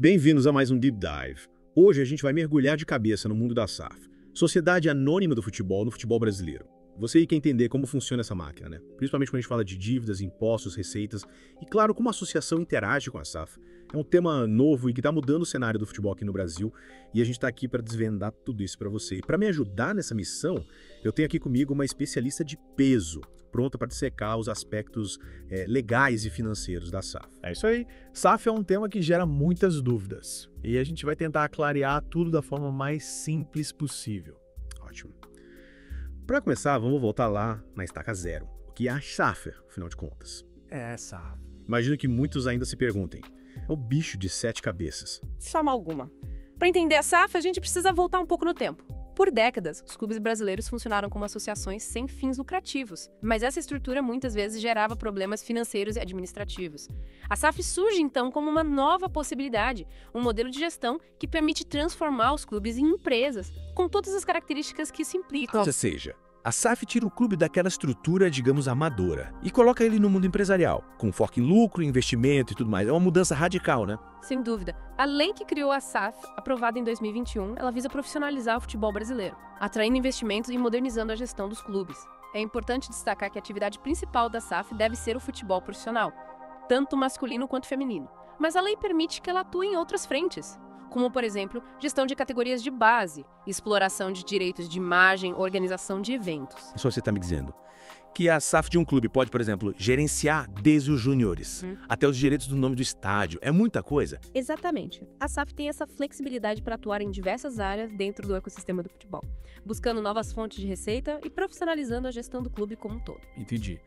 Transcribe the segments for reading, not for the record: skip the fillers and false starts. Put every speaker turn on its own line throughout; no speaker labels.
Bem-vindos a mais um Deep Dive. Hoje a gente vai mergulhar de cabeça no mundo da SAF, Sociedade Anônima do Futebol no futebol brasileiro. Você quer entender como funciona essa máquina, né? Principalmente quando a gente fala de dívidas, impostos, receitas e, claro, como a associação interage com a SAF. É um tema novo e que está mudando o cenário do futebol aqui no Brasil e a gente está aqui para desvendar tudo isso para você. E para me ajudar nessa missão, eu tenho aqui comigo uma especialista de peso, pronta para dissecar os aspectos legais e financeiros da SAF.
É isso aí. SAF é um tema que gera muitas dúvidas e a gente vai tentar clarear tudo da forma mais simples possível.
Ótimo. Para começar, vamos voltar lá na estaca zero, o que é a SAF, afinal de contas.
SAF.
Imagino que muitos ainda se perguntem, é o bicho de 7 cabeças.
De forma alguma. Para entender a SAF, a gente precisa voltar um pouco no tempo. Por décadas, os clubes brasileiros funcionaram como associações sem fins lucrativos, mas essa estrutura muitas vezes gerava problemas financeiros e administrativos. A SAF surge então como uma nova possibilidade, um modelo de gestão que permite transformar os clubes em empresas, com todas as características que isso implica.
Ou seja, a SAF tira o clube daquela estrutura, digamos, amadora, e coloca ele no mundo empresarial, com foco em lucro, investimento e tudo mais. É uma mudança radical, né?
Sem dúvida. A lei que criou a SAF, aprovada em 2021, ela visa profissionalizar o futebol brasileiro, atraindo investimentos e modernizando a gestão dos clubes. É importante destacar que a atividade principal da SAF deve ser o futebol profissional, tanto masculino quanto feminino. Mas a lei permite que ela atue em outras frentes, como, por exemplo, gestão de categorias de base, exploração de direitos de imagem, organização de eventos.
Isso você está me dizendo. Que a SAF de um clube pode, por exemplo, gerenciar desde os júniores até os direitos do nome do estádio. É muita coisa.
Exatamente. A SAF tem essa flexibilidade para atuar em diversas áreas dentro do ecossistema do futebol, buscando novas fontes de receita e profissionalizando a gestão do clube como um todo.
Entendi.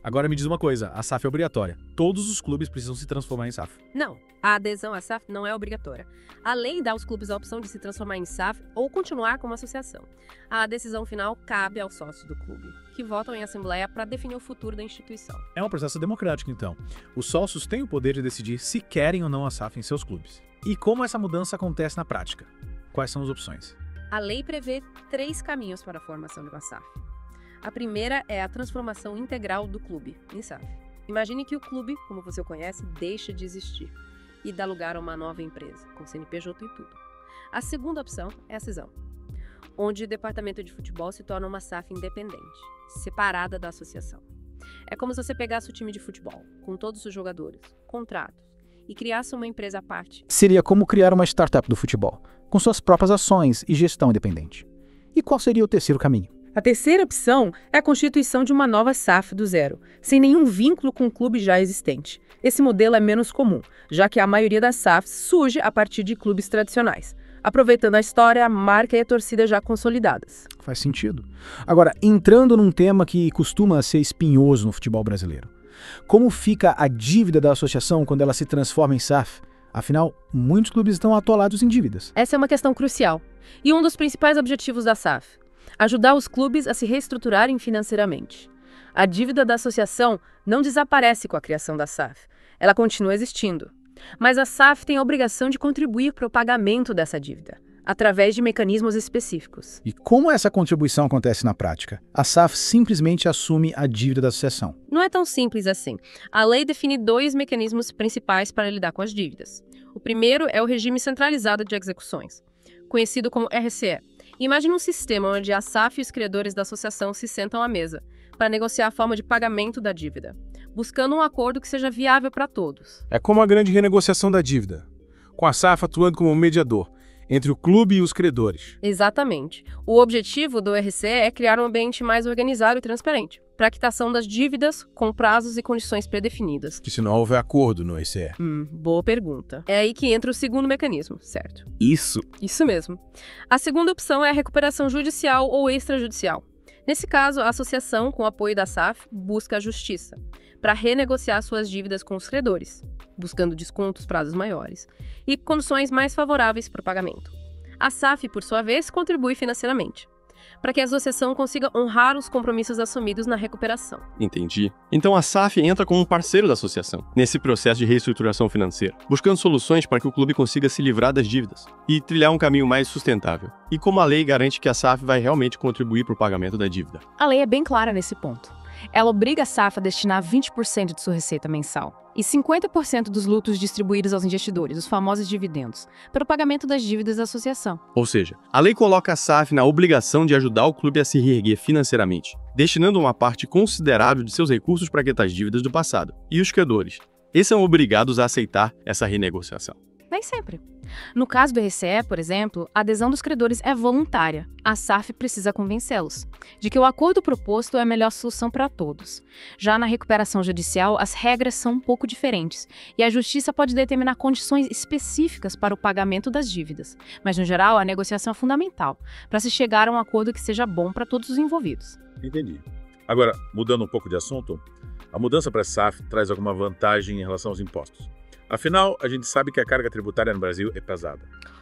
Agora me diz uma coisa, a SAF é obrigatória. Todos os clubes precisam se transformar em SAF.
Não, a adesão à SAF não é obrigatória. A lei dá aos clubes a opção de se transformar em SAF ou continuar como associação. A decisão final cabe aos sócios do clube, que votam em assembleia para definir o futuro da instituição.
É um processo democrático, então. Os sócios têm o poder de decidir se querem ou não a SAF em seus clubes. E como essa mudança acontece na prática? Quais são as opções?
A lei prevê 3 caminhos para a formação de uma SAF. A primeira é a transformação integral do clube em SAF. Imagine que o clube, como você o conhece, deixa de existir e dá lugar a uma nova empresa, com CNPJ e tudo. A segunda opção é a cisão, onde o departamento de futebol se torna uma SAF independente, separada da associação. É como se você pegasse o time de futebol, com todos os jogadores, contratos, e criasse uma empresa à parte.
Seria como criar uma startup do futebol, com suas próprias ações e gestão independente. E qual seria o terceiro caminho?
A terceira opção é a constituição de uma nova SAF do zero, sem nenhum vínculo com o clube já existente. Esse modelo é menos comum, já que a maioria das SAFs surge a partir de clubes tradicionais, aproveitando a história, a marca e a torcida já consolidadas.
Faz sentido. Agora, entrando num tema que costuma ser espinhoso no futebol brasileiro. Como fica a dívida da associação quando ela se transforma em SAF? Afinal, muitos clubes estão atolados em dívidas.
Essa é uma questão crucial e um dos principais objetivos da SAF. Ajudar os clubes a se reestruturarem financeiramente. A dívida da associação não desaparece com a criação da SAF, ela continua existindo. Mas a SAF tem a obrigação de contribuir para o pagamento dessa dívida, através de mecanismos específicos.
E como essa contribuição acontece na prática? A SAF simplesmente assume a dívida da associação.
Não é tão simples assim. A lei define 2 mecanismos principais para lidar com as dívidas. O primeiro é o regime centralizado de execuções, conhecido como RCE. Imagine um sistema onde a SAF e os credores da associação se sentam à mesa para negociar a forma de pagamento da dívida, buscando um acordo que seja viável para todos.
É como a grande renegociação da dívida, com a SAF atuando como mediador entre o clube e os credores.
Exatamente. O objetivo do RCE é criar um ambiente mais organizado e transparente, para a quitação das dívidas com prazos e condições predefinidas.
Que se não houver acordo no RCE.
Boa pergunta. É aí que entra o segundo mecanismo, certo?
Isso
mesmo. A segunda opção é a recuperação judicial ou extrajudicial. Nesse caso, a associação, com o apoio da SAF, busca a justiça para renegociar suas dívidas com os credores, buscando descontos, prazos maiores e condições mais favoráveis para o pagamento. A SAF, por sua vez, contribui financeiramente, para que a associação consiga honrar os compromissos assumidos na recuperação.
Entendi. Então a SAF entra como um parceiro da associação, nesse processo de reestruturação financeira, buscando soluções para que o clube consiga se livrar das dívidas e trilhar um caminho mais sustentável. E como a lei garante que a SAF vai realmente contribuir para o pagamento da dívida?
A lei é bem clara nesse ponto. Ela obriga a SAF a destinar 20% de sua receita mensal,
e 50% dos lucros distribuídos aos investidores, os famosos dividendos, para o pagamento das dívidas da associação.
Ou seja, a lei coloca a SAF na obrigação de ajudar o clube a se reerguer financeiramente, destinando uma parte considerável de seus recursos para quitar as dívidas do passado. E os credores? Eles são obrigados a aceitar essa renegociação.
Nem sempre. No caso do RCE, por exemplo, a adesão dos credores é voluntária. A SAF precisa convencê-los de que o acordo proposto é a melhor solução para todos. Já na recuperação judicial, as regras são um pouco diferentes e a justiça pode determinar condições específicas para o pagamento das dívidas. Mas, no geral, a negociação é fundamental para se chegar a um acordo que seja bom para todos os envolvidos.
Entendi. Agora, mudando um pouco de assunto, a mudança para a SAF traz alguma vantagem em relação aos impostos? Afinal, a gente sabe que a carga tributária no Brasil é pesada.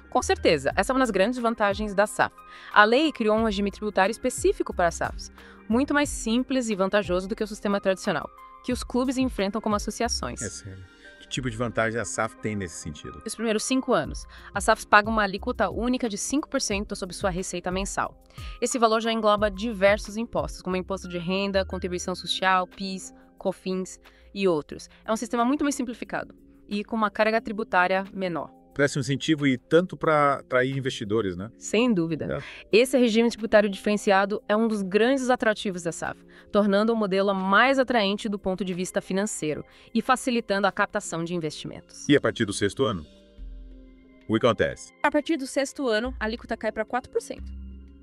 Com certeza, essa é uma das grandes vantagens da SAF. A lei criou um regime tributário específico para SAFs, muito mais simples e vantajoso do que o sistema tradicional, que os clubes enfrentam como associações.
É sério. Que tipo de vantagem a SAF tem nesse sentido?
Nos primeiros 5 anos, as SAFs pagam uma alíquota única de 5% sobre sua receita mensal. Esse valor já engloba diversos impostos, como imposto de renda, contribuição social, PIS, COFINS e outros. É um sistema muito mais simplificado e com uma carga tributária menor.
Parece um incentivo e tanto para atrair investidores, né?
Sem dúvida. Esse regime tributário diferenciado é um dos grandes atrativos da SAF, tornando o modelo mais atraente do ponto de vista financeiro e facilitando a captação de investimentos.
E a partir do 6º ano? O que acontece?
A partir do 6º ano, a alíquota cai para 4%,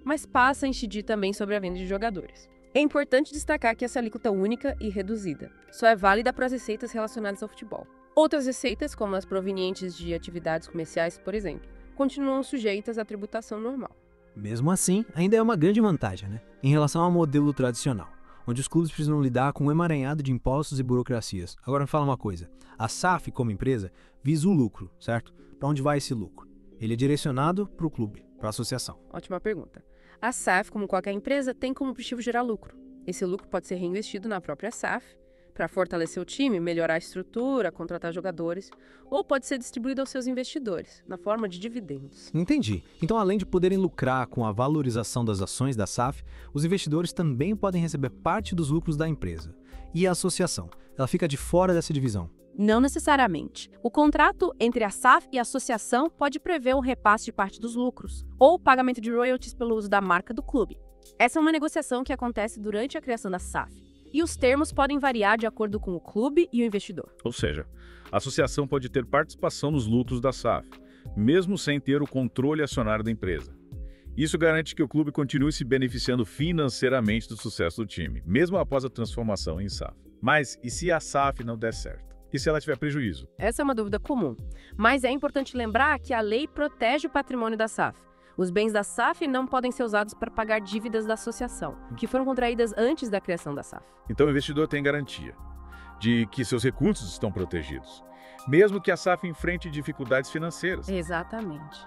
mas passa a incidir também sobre a venda de jogadores. É importante destacar que essa alíquota única e reduzida só é válida para as receitas relacionadas ao futebol. Outras receitas, como as provenientes de atividades comerciais, por exemplo, continuam sujeitas à tributação normal.
Mesmo assim, ainda é uma grande vantagem, né? Em relação ao modelo tradicional, onde os clubes precisam lidar com um emaranhado de impostos e burocracias. Agora me fala uma coisa, a SAF, como empresa, visa o lucro, certo? Para onde vai esse lucro? Ele é direcionado para o clube, para a associação.
Ótima pergunta. A SAF, como qualquer empresa, tem como objetivo gerar lucro. Esse lucro pode ser reinvestido na própria SAF, para fortalecer o time, melhorar a estrutura, contratar jogadores, ou pode ser distribuído aos seus investidores, na forma de dividendos.
Entendi. Então, além de poderem lucrar com a valorização das ações da SAF, os investidores também podem receber parte dos lucros da empresa. E a associação? Ela fica de fora dessa divisão?
Não necessariamente. O contrato entre a SAF e a associação pode prever o repasse de parte dos lucros, ou o pagamento de royalties pelo uso da marca do clube. Essa é uma negociação que acontece durante a criação da SAF. E os termos podem variar de acordo com o clube e o investidor.
Ou seja, a associação pode ter participação nos lucros da SAF, mesmo sem ter o controle acionário da empresa. Isso garante que o clube continue se beneficiando financeiramente do sucesso do time, mesmo após a transformação em SAF. Mas e se a SAF não der certo? E se ela tiver prejuízo?
Essa é uma dúvida comum, mas é importante lembrar que a lei protege o patrimônio da SAF. Os bens da SAF não podem ser usados para pagar dívidas da associação, que foram contraídas antes da criação da SAF.
Então o investidor tem garantia de que seus recursos estão protegidos, mesmo que a SAF enfrente dificuldades financeiras.
Exatamente.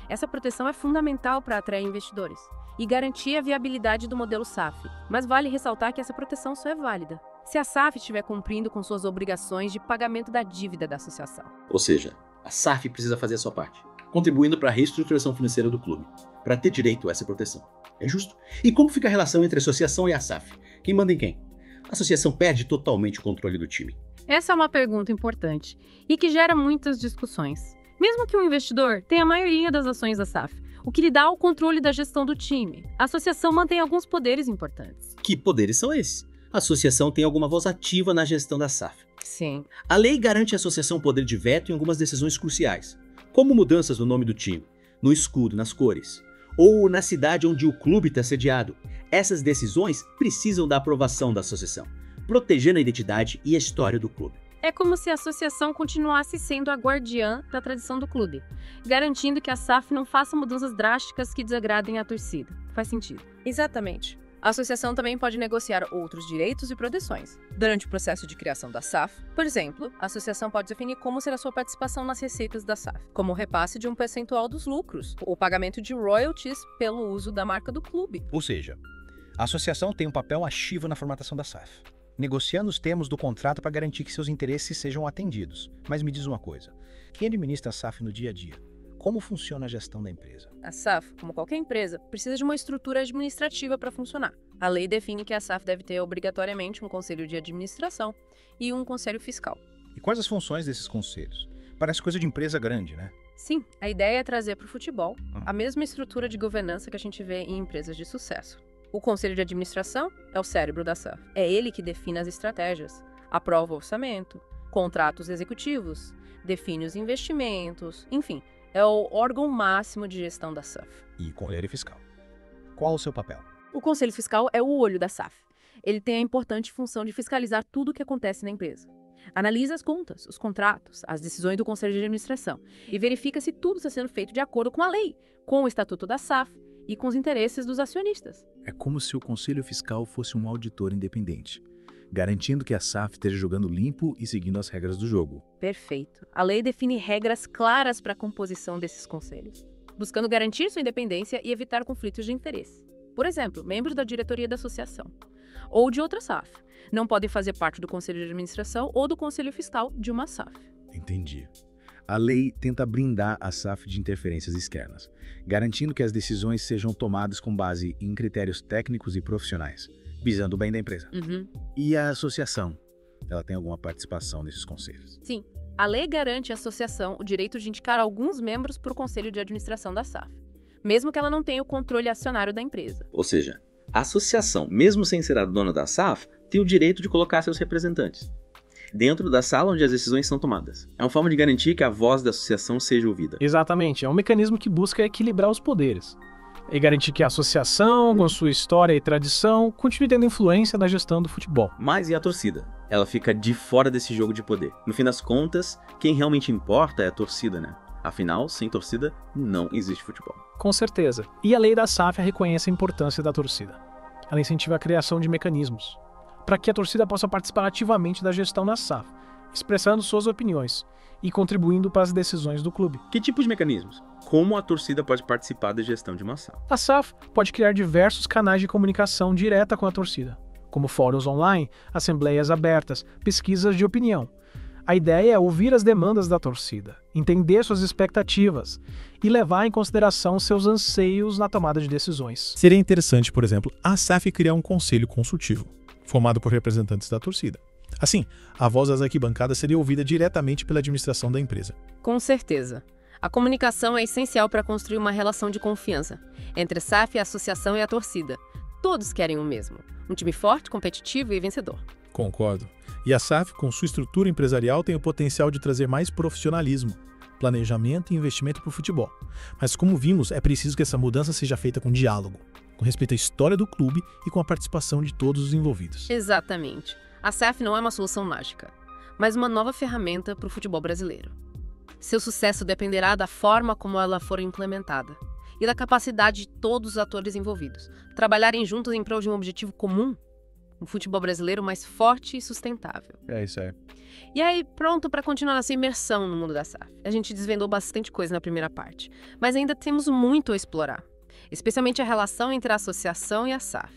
Essa proteção é fundamental para atrair investidores e garantir a viabilidade do modelo SAF. Mas vale ressaltar que essa proteção só é válida se a SAF estiver cumprindo com suas obrigações de pagamento da dívida da associação.
Ou seja, a SAF precisa fazer a sua parte, contribuindo para a reestruturação financeira do clube, para ter direito a essa proteção. É justo? E como fica a relação entre a associação e a SAF? Quem manda em quem? A associação perde totalmente o controle do time.
Essa é uma pergunta importante e que gera muitas discussões. Mesmo que um investidor tenha a maioria das ações da SAF, o que lhe dá o controle da gestão do time, a associação mantém alguns poderes importantes.
Que poderes são esses? A associação tem alguma voz ativa na gestão da SAF.
Sim.
A lei garante à associação poder de veto em algumas decisões cruciais, como mudanças no nome do time, no escudo, nas cores, ou na cidade onde o clube está sediado. Essas decisões precisam da aprovação da associação, protegendo a identidade e a história do clube.
É como se a associação continuasse sendo a guardiã da tradição do clube, garantindo que a SAF não faça mudanças drásticas que desagradem a torcida. Faz sentido? Exatamente. A associação também pode negociar outros direitos e proteções. Durante o processo de criação da SAF, por exemplo, a associação pode definir como será sua participação nas receitas da SAF, como o repasse de um percentual dos lucros, ou o pagamento de royalties pelo uso da marca do clube.
Ou seja, a associação tem um papel ativo na formatação da SAF, negociando os termos do contrato para garantir que seus interesses sejam atendidos. Mas me diz uma coisa, quem administra a SAF no dia a dia? Como funciona a gestão da empresa?
A SAF, como qualquer empresa, precisa de uma estrutura administrativa para funcionar. A lei define que a SAF deve ter obrigatoriamente um conselho de administração e um conselho fiscal.
E quais as funções desses conselhos? Parece coisa de empresa grande, né?
Sim, a ideia é trazer para o futebol a mesma estrutura de governança que a gente vê em empresas de sucesso. O conselho de administração é o cérebro da SAF. É ele que define as estratégias, aprova o orçamento, contratos executivos, define os investimentos, enfim, é o órgão máximo de gestão da SAF.
E conselheiro fiscal. Qual o seu papel?
O conselho fiscal é o olho da SAF. Ele tem a importante função de fiscalizar tudo o que acontece na empresa. Analisa as contas, os contratos, as decisões do conselho de administração e verifica se tudo está sendo feito de acordo com a lei, com o estatuto da SAF e com os interesses dos acionistas.
É como se o Conselho Fiscal fosse um auditor independente, garantindo que a SAF esteja jogando limpo e seguindo as regras do jogo.
Perfeito. A lei define regras claras para a composição desses conselhos, buscando garantir sua independência e evitar conflitos de interesse. Por exemplo, membros da diretoria da associação ou de outra SAF não podem fazer parte do conselho de administração ou do conselho fiscal de uma SAF.
Entendi. A lei tenta blindar a SAF de interferências externas, garantindo que as decisões sejam tomadas com base em critérios técnicos e profissionais, visando o bem da empresa. E a associação? Ela tem alguma participação nesses conselhos?
Sim. A lei garante à associação o direito de indicar alguns membros para o conselho de administração da SAF, mesmo que ela não tenha o controle acionário da empresa.
Ou seja, a associação, mesmo sem ser a dona da SAF, tem o direito de colocar seus representantes dentro da sala onde as decisões são tomadas. É uma forma de garantir que a voz da associação seja ouvida.
Exatamente, é um mecanismo que busca equilibrar os poderes e garantir que a associação, com sua história e tradição, continue tendo influência na gestão do futebol.
Mas e a torcida? Ela fica de fora desse jogo de poder. No fim das contas, quem realmente importa é a torcida, né? Afinal, sem torcida, não existe futebol.
Com certeza. E a lei da SAF reconhece a importância da torcida. Ela incentiva a criação de mecanismos para que a torcida possa participar ativamente da gestão da SAF, expressando suas opiniões e contribuindo para as decisões do clube.
Que tipo de mecanismos? Como a torcida pode participar da gestão de uma SAF?
A SAF pode criar diversos canais de comunicação direta com a torcida, como fóruns online, assembleias abertas, pesquisas de opinião. A ideia é ouvir as demandas da torcida, entender suas expectativas e levar em consideração seus anseios na tomada de decisões.
Seria interessante, por exemplo, a SAF criar um conselho consultivo, formado por representantes da torcida. Assim, a voz das arquibancadas seria ouvida diretamente pela administração da empresa.
Com certeza. A comunicação é essencial para construir uma relação de confiança entre a SAF, a associação e a torcida. Todos querem o mesmo: um time forte, competitivo e vencedor.
Concordo. E a SAF, com sua estrutura empresarial, tem o potencial de trazer mais profissionalismo, planejamento e investimento para o futebol. Mas como vimos, é preciso que essa mudança seja feita com diálogo, com respeito à história do clube e com a participação de todos os envolvidos.
Exatamente. A SAF não é uma solução mágica, mas uma nova ferramenta para o futebol brasileiro. Seu sucesso dependerá da forma como ela for implementada e da capacidade de todos os atores envolvidos trabalharem juntos em prol de um objetivo comum: um futebol brasileiro mais forte e sustentável.
É isso aí.
E aí, pronto para continuar nossa imersão no mundo da SAF. A gente desvendou bastante coisa na primeira parte, mas ainda temos muito a explorar, especialmente a relação entre a associação e a SAF.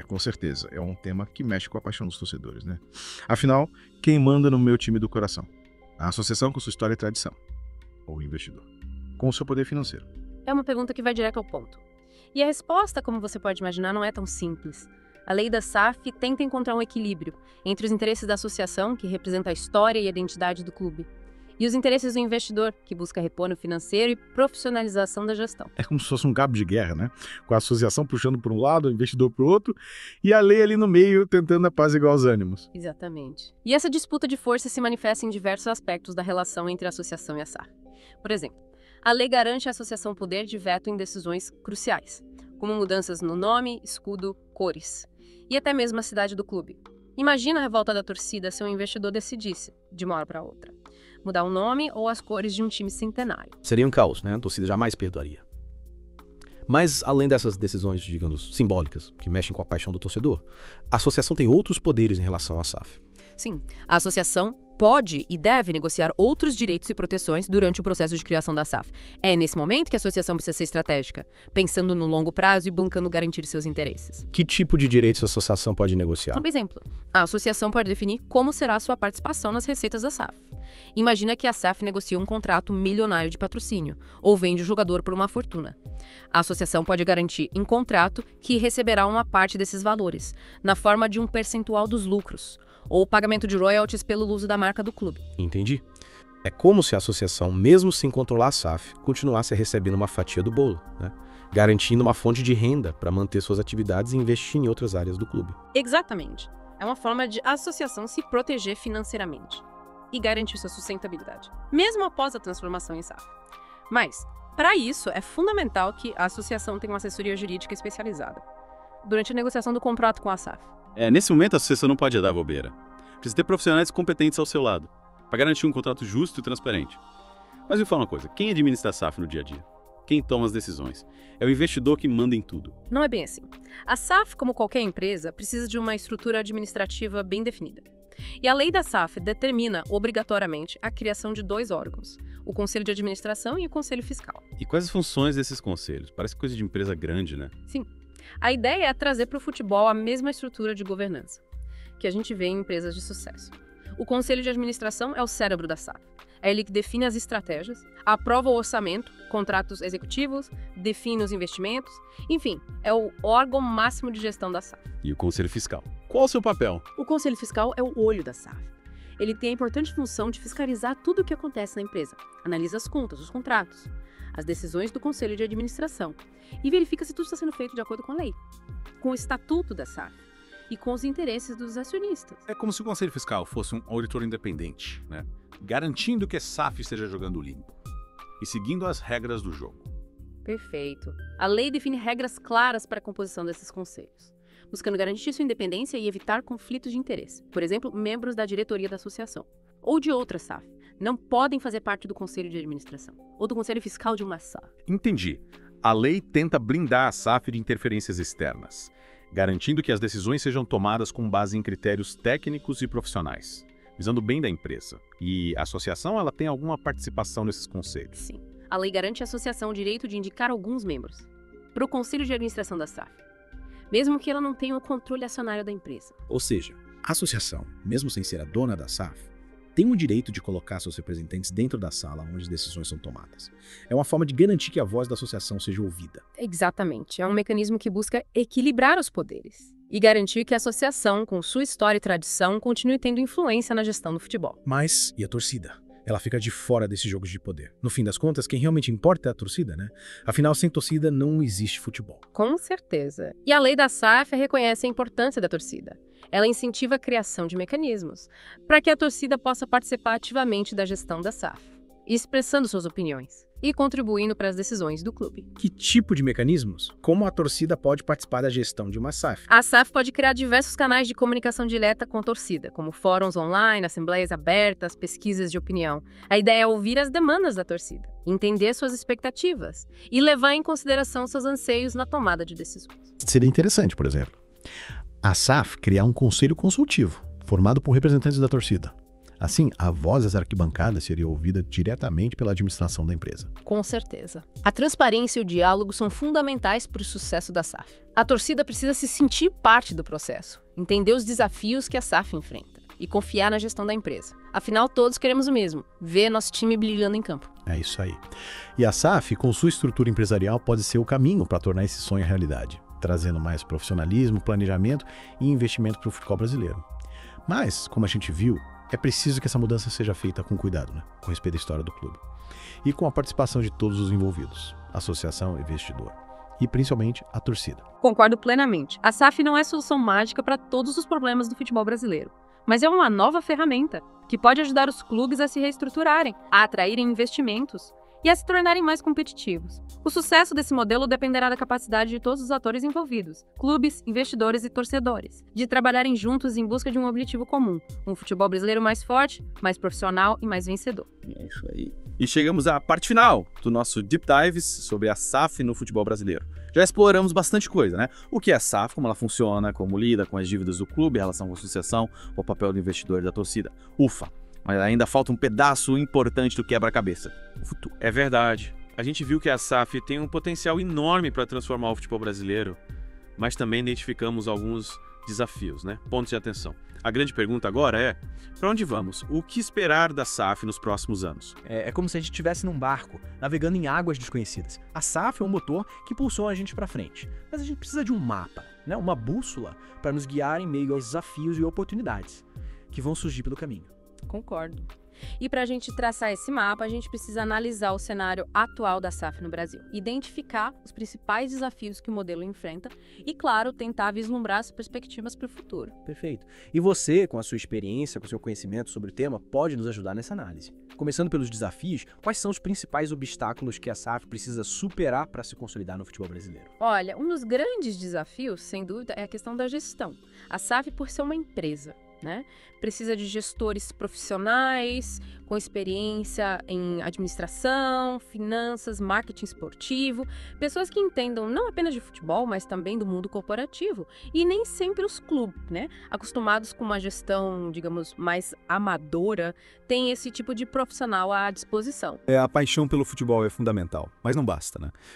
Com certeza. É um tema que mexe com a paixão dos torcedores, né? Afinal, quem manda no meu time do coração? A associação com sua história e tradição. Ou o investidor? Com o seu poder financeiro.
É uma pergunta que vai direto ao ponto. E a resposta, como você pode imaginar, não é tão simples. A lei da SAF tenta encontrar um equilíbrio entre os interesses da associação, que representa a história e a identidade do clube, e os interesses do investidor, que busca retorno financeiro e profissionalização da gestão.
É como se fosse um cabo de guerra, né? Com a associação puxando para um lado, o investidor para o outro, e a lei ali no meio tentando apaziguar os ânimos.
Exatamente. E essa disputa de força se manifesta em diversos aspectos da relação entre a associação e a SAF. Por exemplo, a lei garante à associação poder de veto em decisões cruciais, como mudanças no nome, escudo, cores, e até mesmo a cidade do clube. Imagina a revolta da torcida se um investidor decidisse, de uma hora para outra, mudar o nome ou as cores de um time centenário.
Seria um caos, né? A torcida jamais perdoaria. Mas, além dessas decisões, digamos, simbólicas, que mexem com a paixão do torcedor, a associação tem outros poderes em relação à SAF.
Sim, a associação pode e deve negociar outros direitos e proteções durante o processo de criação da SAF. É nesse momento que a associação precisa ser estratégica, pensando no longo prazo e buscando garantir seus interesses.
Que tipo de direitos a associação pode negociar?
Por exemplo, a associação pode definir como será a sua participação nas receitas da SAF. Imagina que a SAF negocia um contrato milionário de patrocínio ou vende o jogador por uma fortuna. A associação pode garantir em contrato que receberá uma parte desses valores, na forma de um percentual dos lucros, ou o pagamento de royalties pelo uso da marca do clube.
Entendi. É como se a associação, mesmo sem controlar a SAF, continuasse recebendo uma fatia do bolo, né? Garantindo uma fonte de renda para manter suas atividades e investir em outras áreas do clube.
Exatamente. É uma forma de a associação se proteger financeiramente e garantir sua sustentabilidade, mesmo após a transformação em SAF. Mas, para isso, é fundamental que a associação tenha uma assessoria jurídica especializada durante a negociação do contrato com a SAF.
Nesse momento, a associação não pode dar bobeira. Precisa ter profissionais competentes ao seu lado, para garantir um contrato justo e transparente. Mas me fala uma coisa, quem administra a SAF no dia a dia? Quem toma as decisões? É o investidor que manda em tudo.
Não é bem assim. A SAF, como qualquer empresa, precisa de uma estrutura administrativa bem definida. E a lei da SAF determina, obrigatoriamente, a criação de 2 órgãos, o Conselho de Administração e o Conselho Fiscal.
E quais as funções desses conselhos? Parece coisa de empresa grande, né?
Sim. A ideia é trazer para o futebol a mesma estrutura de governança que a gente vê em empresas de sucesso. O Conselho de Administração é o cérebro da SAF. É ele que define as estratégias, aprova o orçamento, contratos executivos, define os investimentos, enfim, é o órgão máximo de gestão da SAF.
E o Conselho Fiscal? Qual o seu papel?
O Conselho Fiscal é o olho da SAF. Ele tem a importante função de fiscalizar tudo o que acontece na empresa, analisa as contas, os contratos, as decisões do Conselho de Administração e verifica se tudo está sendo feito de acordo com a lei, com o estatuto da SAF e com os interesses dos acionistas.
É como se o Conselho Fiscal fosse um auditor independente, né? Garantindo que a SAF esteja jogando limpo e seguindo as regras do jogo.
Perfeito. A lei define regras claras para a composição desses conselhos, buscando garantir sua independência e evitar conflitos de interesse. Por exemplo, membros da diretoria da associação ou de outra SAF não podem fazer parte do Conselho de Administração ou do Conselho Fiscal de uma SAF.
Entendi. A lei tenta blindar a SAF de interferências externas, garantindo que as decisões sejam tomadas com base em critérios técnicos e profissionais, visando o bem da empresa. E a associação, ela tem alguma participação nesses conselhos?
Sim. A lei garante à associação o direito de indicar alguns membros para o Conselho de Administração da SAF, mesmo que ela não tenha o controle acionário da empresa.
Ou seja, a associação, mesmo sem ser a dona da SAF, tem o direito de colocar seus representantes dentro da sala onde as decisões são tomadas. É uma forma de garantir que a voz da associação seja ouvida.
Exatamente. É um mecanismo que busca equilibrar os poderes e garantir que a associação, com sua história e tradição, continue tendo influência na gestão do futebol.
Mas, e a torcida? Ela fica de fora desses jogos de poder. No fim das contas, quem realmente importa é a torcida, né? Afinal, sem torcida não existe futebol.
Com certeza. E a lei da SAF reconhece a importância da torcida. Ela incentiva a criação de mecanismos para que a torcida possa participar ativamente da gestão da SAF, expressando suas opiniões e contribuindo para as decisões do clube.
Que tipo de mecanismos? Como a torcida pode participar da gestão de uma SAF?
A SAF pode criar diversos canais de comunicação direta com a torcida, como fóruns online, assembleias abertas, pesquisas de opinião. A ideia é ouvir as demandas da torcida, entender suas expectativas e levar em consideração seus anseios na tomada de decisões.
Seria interessante, por exemplo, a SAF criar um conselho consultivo, formado por representantes da torcida. Assim, a voz das arquibancadas seria ouvida diretamente pela administração da empresa.
Com certeza. A transparência e o diálogo são fundamentais para o sucesso da SAF. A torcida precisa se sentir parte do processo, entender os desafios que a SAF enfrenta e confiar na gestão da empresa. Afinal, todos queremos o mesmo, ver nosso time brilhando em campo.
É isso aí. E a SAF, com sua estrutura empresarial, pode ser o caminho para tornar esse sonho realidade, trazendo mais profissionalismo, planejamento e investimento para o futebol brasileiro. Mas, como a gente viu, é preciso que essa mudança seja feita com cuidado, né? Com respeito à história do clube. E com a participação de todos os envolvidos, associação, investidor e principalmente a torcida.
Concordo plenamente. A SAF não é solução mágica para todos os problemas do futebol brasileiro, mas é uma nova ferramenta que pode ajudar os clubes a se reestruturarem, a atraírem investimentos e a se tornarem mais competitivos. O sucesso desse modelo dependerá da capacidade de todos os atores envolvidos, clubes, investidores e torcedores, de trabalharem juntos em busca de um objetivo comum, um futebol brasileiro mais forte, mais profissional e mais vencedor.
É isso aí. E chegamos à parte final do nosso Deep Dives sobre a SAF no futebol brasileiro. Já exploramos bastante coisa, né? O que é a SAF, como ela funciona, como lida com as dívidas do clube, a relação com a associação, o papel do investidor e da torcida. Ufa! Mas ainda falta um pedaço importante do quebra-cabeça: o futuro. É verdade. A gente viu que a SAF tem um potencial enorme para transformar o futebol brasileiro, mas também identificamos alguns desafios, né? Pontos de atenção. A grande pergunta agora é: para onde vamos? O que esperar da SAF nos próximos anos?
É como se a gente estivesse num barco, navegando em águas desconhecidas. A SAF é um motor que pulsou a gente para frente, mas a gente precisa de um mapa, né? Uma bússola para nos guiar em meio aos desafios e oportunidades.
que vão surgir pelo caminho.
Concordo. E para a gente traçar esse mapa, a gente precisa analisar o cenário atual da SAF no Brasil, identificar os principais desafios que o modelo enfrenta e, claro, tentar vislumbrar as perspectivas para o futuro.
Perfeito. E você, com a sua experiência, com o seu conhecimento sobre o tema, pode nos ajudar nessa análise. Começando pelos desafios, quais são os principais obstáculos que a SAF precisa superar para se consolidar no futebol brasileiro?
Olha, um dos grandes desafios, sem dúvida, é a questão da gestão. A SAF, por ser uma empresa, precisa de gestores profissionais, com experiência em administração, finanças, marketing esportivo, pessoas que entendam não apenas de futebol, mas também do mundo corporativo. E nem sempre os clubes, acostumados com uma gestão, digamos, mais amadora, têm esse tipo de profissional à disposição.
A paixão pelo futebol é fundamental, mas não basta,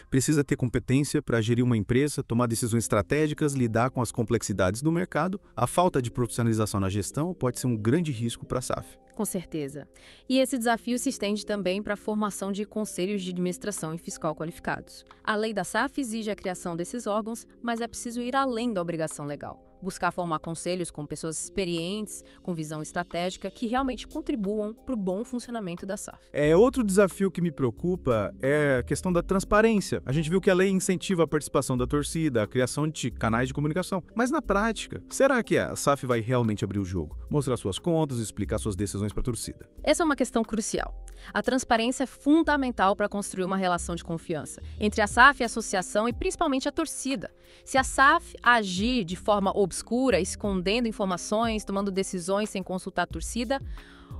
Precisa ter competência para gerir uma empresa, tomar decisões estratégicas, lidar com as complexidades do mercado. A falta de profissionalização na gestão pode ser um grande risco para a SAF.
Com certeza. E esse desafio se estende também para a formação de conselhos de administração e fiscal qualificados. A lei da SAF exige a criação desses órgãos, mas é preciso ir além da obrigação legal. Buscar formar conselhos com pessoas experientes, com visão estratégica, que realmente contribuam para o bom funcionamento da SAF.
Outro desafio que me preocupa é a questão da transparência. A gente viu que a lei incentiva a participação da torcida, a criação de canais de comunicação. Mas na prática, será que a SAF vai realmente abrir o jogo? Mostrar suas contas, explicar suas decisões para a torcida?
Essa é uma questão crucial. A transparência é fundamental para construir uma relação de confiança entre a SAF e a associação e principalmente a torcida. Se a SAF agir de forma obscura, escondendo informações, tomando decisões sem consultar a torcida,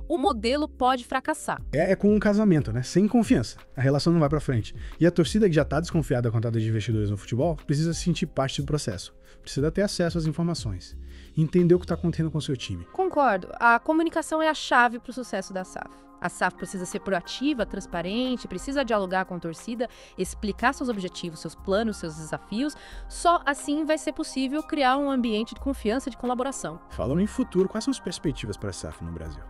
o modelo pode fracassar.
É como um casamento, sem confiança. A relação não vai para frente. E a torcida que já está desconfiada com a entrada de investidores no futebol precisa se sentir parte do processo. Precisa ter acesso às informações. Entender o que está acontecendo com o seu time.
Concordo. A comunicação é a chave para o sucesso da SAF. A SAF precisa ser proativa, transparente, precisa dialogar com a torcida, explicar seus objetivos, seus planos, seus desafios. Só assim vai ser possível criar um ambiente de confiança e de colaboração.
Falando em futuro, quais são as perspectivas para a SAF no Brasil?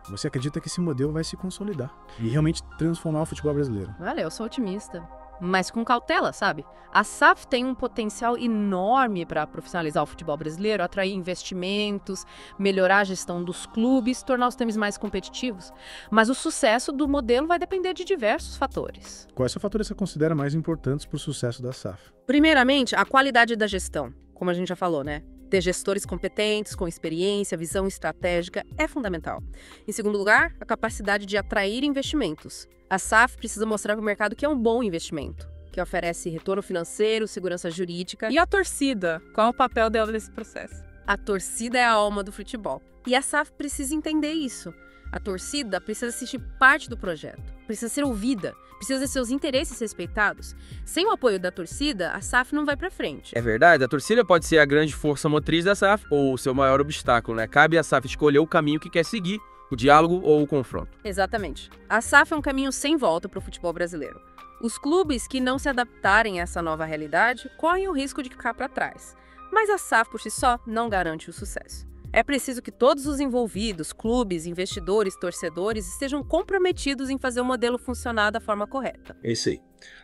Você acredita que esse modelo vai se consolidar e realmente transformar o futebol brasileiro?
Olha, eu sou otimista. Mas com cautela, sabe? A SAF tem um potencial enorme para profissionalizar o futebol brasileiro, atrair investimentos, melhorar a gestão dos clubes, tornar os times mais competitivos. Mas o sucesso do modelo vai depender de diversos fatores.
Quais são os fatores que você considera mais importantes para o sucesso da SAF?
Primeiramente, a qualidade da gestão, como a gente já falou, Ter gestores competentes, com experiência, visão estratégica é fundamental. Em segundo lugar, a capacidade de atrair investimentos. A SAF precisa mostrar para o mercado que é um bom investimento, que oferece retorno financeiro, segurança jurídica.
E a torcida? Qual é o papel dela nesse processo?
A torcida é a alma do futebol. E a SAF precisa entender isso. A torcida precisa se sentir parte do projeto, precisa ser ouvida, precisa ter seus interesses respeitados. Sem o apoio da torcida, a SAF não vai para frente.
É verdade, a torcida pode ser a grande força motriz da SAF ou o seu maior obstáculo, Cabe à SAF escolher o caminho que quer seguir, o diálogo ou o confronto.
Exatamente. A SAF é um caminho sem volta para o futebol brasileiro. Os clubes que não se adaptarem a essa nova realidade correm o risco de ficar para trás. Mas a SAF por si só não garante o sucesso. É preciso que todos os envolvidos, clubes, investidores, torcedores, estejam comprometidos em fazer o modelo funcionar da forma correta.
É isso aí.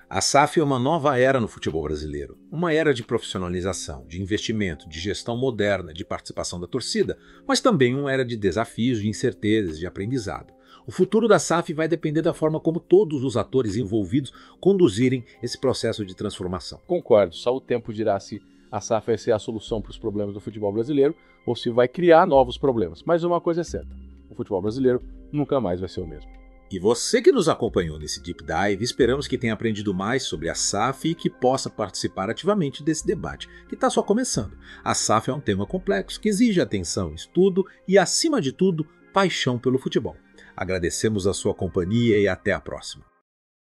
A SAF é uma nova era no futebol brasileiro. Uma era de profissionalização, de investimento, de gestão moderna, de participação da torcida, mas também uma era de desafios, de incertezas, de aprendizado. O futuro da SAF vai depender da forma como todos os atores envolvidos conduzirem esse processo de transformação.
Concordo, só o tempo dirá se a SAF vai ser a solução para os problemas do futebol brasileiro ou se vai criar novos problemas. Mas uma coisa é certa, o futebol brasileiro nunca mais vai ser o mesmo.
E você que nos acompanhou nesse Deep Dive, esperamos que tenha aprendido mais sobre a SAF e que possa participar ativamente desse debate, que está só começando. A SAF é um tema complexo que exige atenção, estudo e, acima de tudo, paixão pelo futebol. Agradecemos a sua companhia e até a próxima.